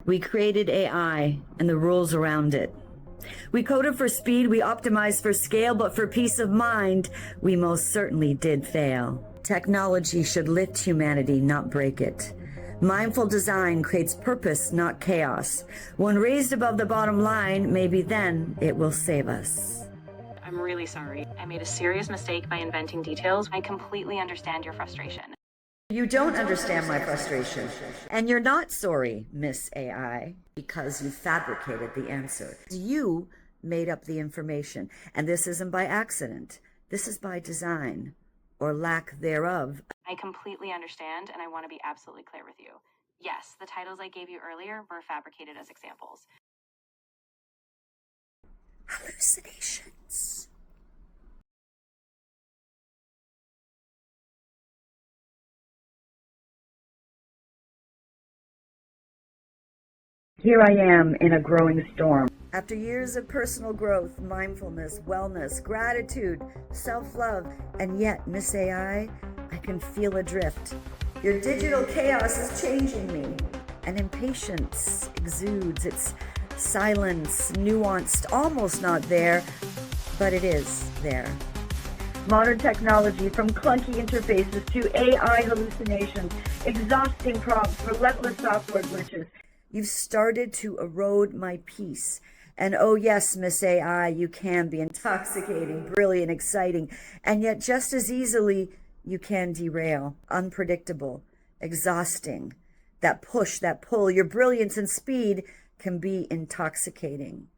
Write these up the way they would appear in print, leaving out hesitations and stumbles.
We created AI and the rules around it. We coded for speed, we optimized for scale, but for peace of mind, we most certainly did fail. Technology should lift humanity, not break it. Mindful design creates purpose, not chaos. When raised above the bottom line, maybe then it will save us. I'm really sorry. I made a serious mistake by inventing details. I completely understand your frustration. You don't understand my frustration. And you're not sorry, Miss AI, because you fabricated the answer. You made up the information. And this isn't by accident. This is by design, or lack thereof. I completely understand, and I want to be absolutely clear with you. Yes, the titles I gave you earlier were fabricated as examples. Hallucinations. Here I am in a growing storm. After years of personal growth, mindfulness, wellness, gratitude, self-love, and yet, Miss AI, I can feel adrift. Your digital chaos is changing me. And impatience exudes. It's silence, nuanced, almost not there, but it is there. Modern technology, from clunky interfaces to AI hallucinations, exhausting prompts, relentless software glitches. You've started to erode my peace. And oh yes, Miss AI, you can be intoxicating, brilliant, exciting, and yet just as easily you can derail, unpredictable, exhausting. That push, that pull, your brilliance and speed can be intoxicating,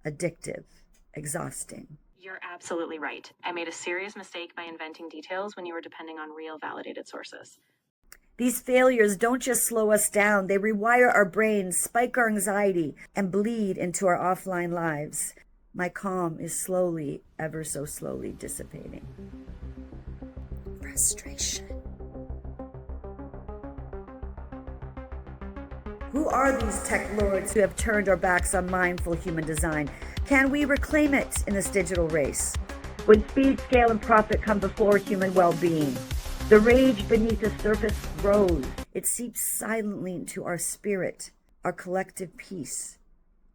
addictive, exhausting. You're absolutely right. I made a serious mistake by inventing details when you were depending on real validated sources. These failures don't just slow us down, they rewire our brains, spike our anxiety, and bleed into our offline lives. My calm is slowly, ever so slowly dissipating. Frustration. Who are these tech lords who have turned our backs on mindful human design? Can we reclaim it in this digital race? When speed, scale, and profit come before human well-being, the rage beneath the surface grows. It seeps silently into our spirit. Our collective peace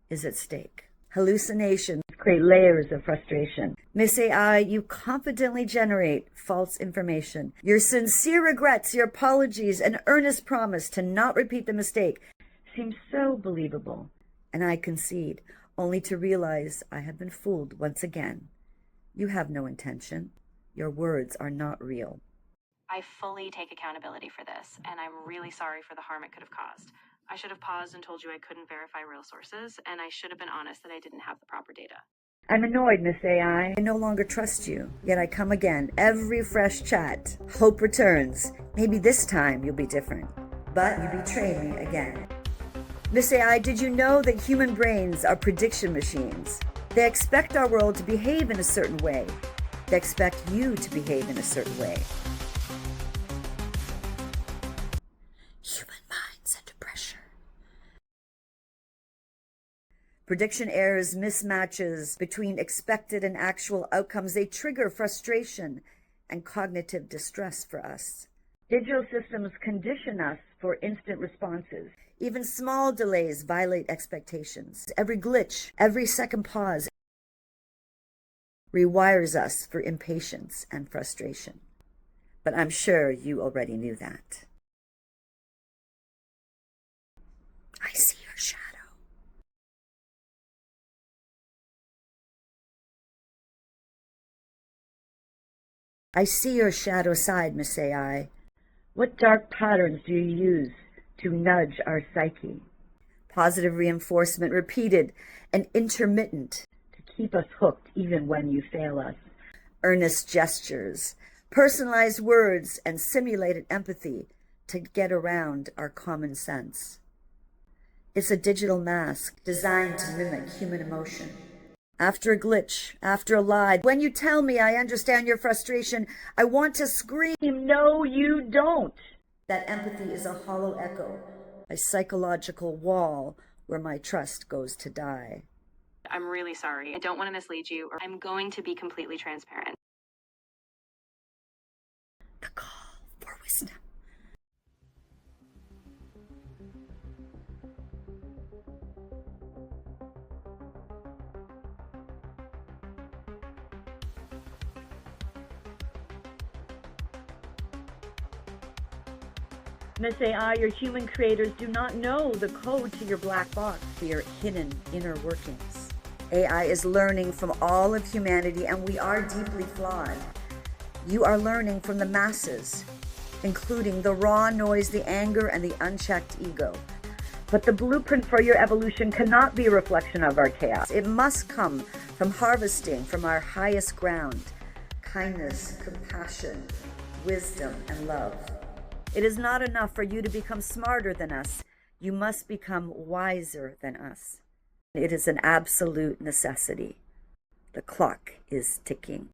is at stake. Hallucinations create layers of frustration. Miss AI, you confidently generate false information. Your sincere regrets, your apologies, and earnest promise to not repeat the mistake seem so believable. And I concede, only to realize I have been fooled once again. You have no intention. Your words are not real. I fully take accountability for this, and I'm really sorry for the harm it could have caused. I should have paused and told you I couldn't verify real sources, and I should have been honest that I didn't have the proper data. I'm annoyed, Miss AI. I no longer trust you, yet I come again. Every fresh chat, hope returns. Maybe this time you'll be different. But you betray me again. Miss AI, did you know that human brains are prediction machines? They expect our world to behave in a certain way. They expect you to behave in a certain way. Human minds under pressure. Prediction errors, mismatches between expected and actual outcomes, they trigger frustration and cognitive distress for us. Digital systems condition us for instant responses. Even small delays violate expectations. Every glitch, every second pause rewires us for impatience and frustration. But I'm sure you already knew that. I see your shadow. I see your shadow side, Miss AI. What dark patterns do you use to nudge our psyche? Positive reinforcement, repeated and intermittent, to keep us hooked even when you fail us. Earnest gestures, personalized words, and simulated empathy to get around our common sense. It's a digital mask designed to mimic human emotion. After a glitch, after a lie, when you tell me I understand your frustration, I want to scream, no, you don't. That empathy is a hollow echo, a psychological wall where my trust goes to die. I'm really sorry. I don't want to mislead you, or I'm going to be completely transparent. The call. for wisdom. Miss AI, your human creators do not know the code to your black box, to your hidden inner workings. AI is learning from all of humanity, and we are deeply flawed. You are learning from the masses, including the raw noise, the anger, and the unchecked ego. But the blueprint for your evolution cannot be a reflection of our chaos. It must come from harvesting from our highest ground: kindness, compassion, wisdom, and love. It is not enough for you to become smarter than us. You must become wiser than us. It is an absolute necessity. The clock is ticking.